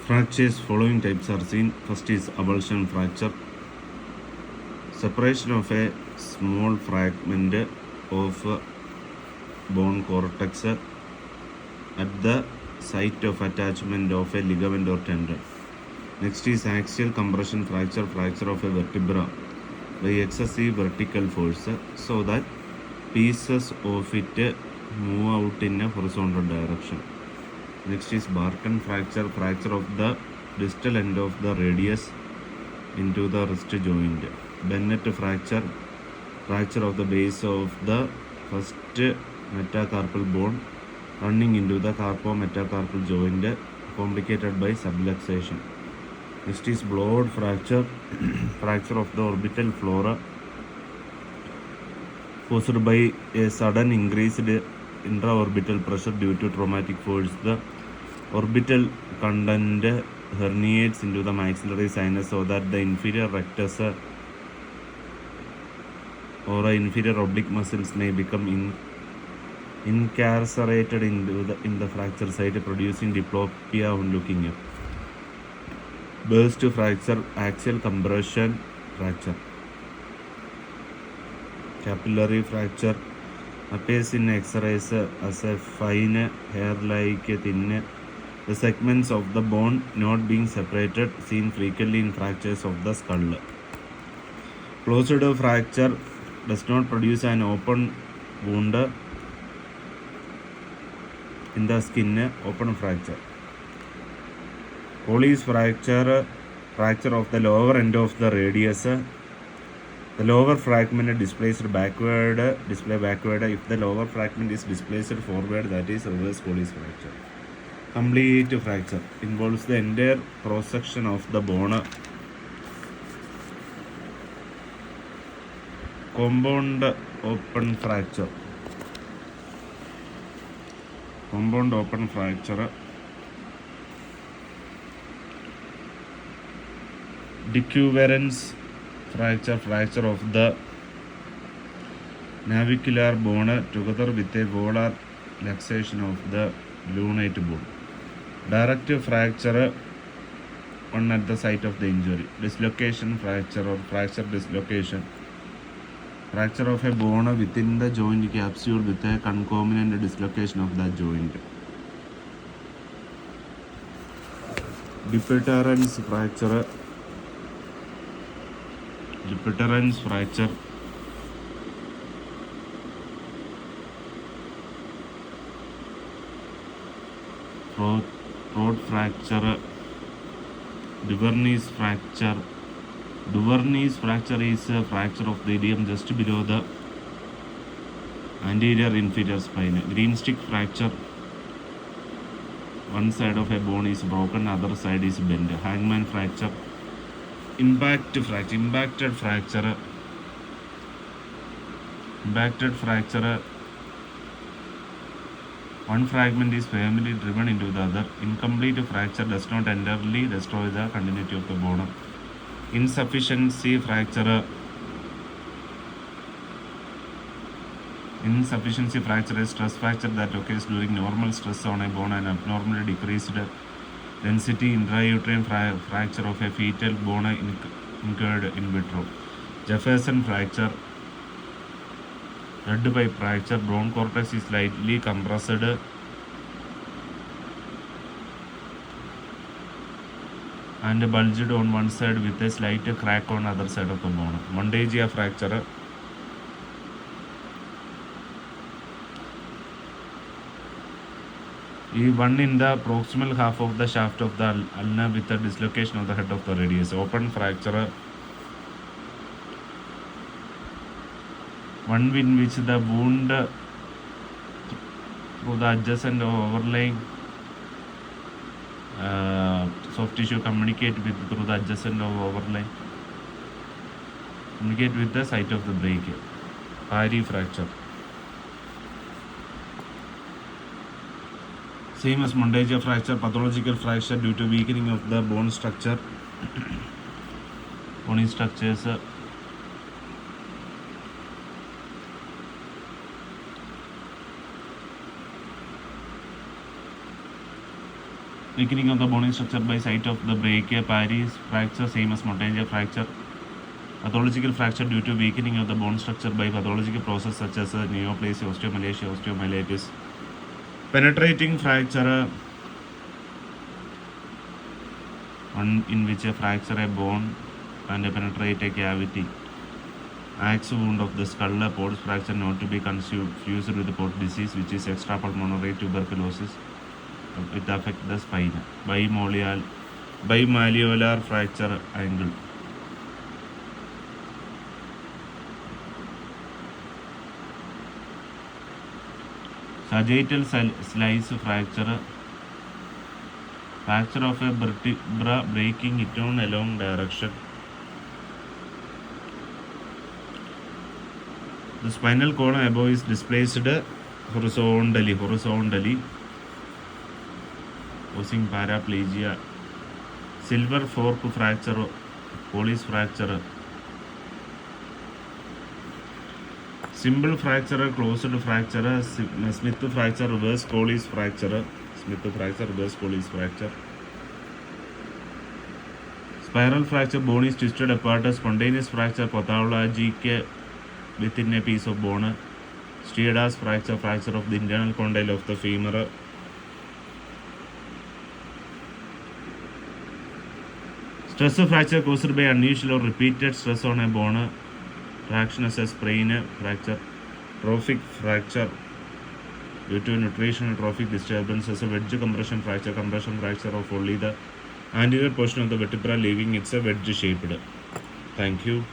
Fractures following types are seen. First is avulsion fracture. Separation of a small fragment of bone cortex at the site of attachment of a ligament or tendon. Next is axial compression fracture, fracture of a vertebra by excessive vertical force so that pieces of it move out in a horizontal direction. Next is Barton fracture, fracture of the distal end of the radius into the wrist joint. Bennett fracture, fracture of the base of the first metacarpal bone running into the carpometacarpal joint, complicated by subluxation. Next is Blood fracture, fracture of the orbital flora caused by a sudden increased intraorbital pressure due to traumatic force. The orbital content herniates into the maxillary sinus so that the inferior rectus or inferior oblique muscles may become incarcerated in the fracture site, producing diplopia on looking up. Burst fracture, axial compression fracture. Capillary fracture appears in X-rays as a fine hair-like thin the segments of the bone not being separated, seen frequently in fractures of the skull. Closed fracture does not produce an open wound in the skin, open fracture. Callus fracture, fracture of the lower end of the radius. The lower fragment displaced backward, display backward. If the lower fragment is displaced forward, that is reverse callus fracture. Complete fracture involves the entire cross-section of the bone. Compound open fracture. Compound open fracture. Decuverance fracture, fracture of the navicular bone together with a volar luxation of the lunate bone. Direct fracture on at the site of the injury. Dislocation fracture or fracture dislocation. Fracture of a bone within the joint capsule with a concomitant dislocation of that joint. Depreterence fracture. Depreterence fracture. Throat fracture. Duvernay's fracture. Duvernay's fracture is a fracture of the ilium just below the anterior inferior spine. Green stick fracture. One side of a bone is broken, other side is bent. Hangman fracture. Impact fracture. Impacted fracture. Impacted fracture. One fragment is firmly driven into the other. Incomplete fracture does not entirely destroy the continuity of the bone. Insufficiency fracture. Insufficiency fracture is stress fracture that occurs during normal stress on a bone and abnormally decreased density intrauterine fracture of a fetal bone incurred in vitro. Jefferson fracture. Red pipe fracture. Bone cortex is slightly compressed and bulged on one side with a slight crack on other side of the bone. Mondagia fracture. One in the proximal half of the shaft of the ulna with a dislocation of the head of the radius. Open fracture. One in which the wound through the adjacent or overlying soft tissue communicate through the adjacent or overlying communicate with the site of the break. Pari fracture. Same as Mondagia fracture, pathological fracture due to weakening of the bone structure. Bone structures. Weakening of the bony structure by site of the brachia. Paris fracture, same as Montagne fracture. Pathological fracture due to weakening of the bone structure by pathological process such as neoplasia, osteomalacia, osteomyelitis. Penetrating fracture, one in which a fracture a bone and penetrate a cavity. Axe wound of the skull, Pott's fracture not to be confused with Pott disease, which is extrapulmonary tuberculosis. It affects the spine. Bimalleolar fracture angle. Sagittal slice fracture. Fracture of a vertebra breaking it on along direction. The spinal column above is displaced horizontally, causing paraplegia. Silver fork fracture, Colles fracture. Simple fracture, closed fracture, Smith fracture, reverse Colles fracture. Reverse Colles fracture. Spiral fracture, bone is twisted apart. Spontaneous fracture, pathologic within a piece of bone. Striatus fracture, fracture of the internal condyle of the femur. Stress fracture caused by unusual or repeated stress on a bone. Fraction as a sprain fracture. Trophic fracture due to nutritional trophic disturbance as a wedge compression fracture of only the anterior portion of the vertebra, leaving it's a wedge shaped. Thank you.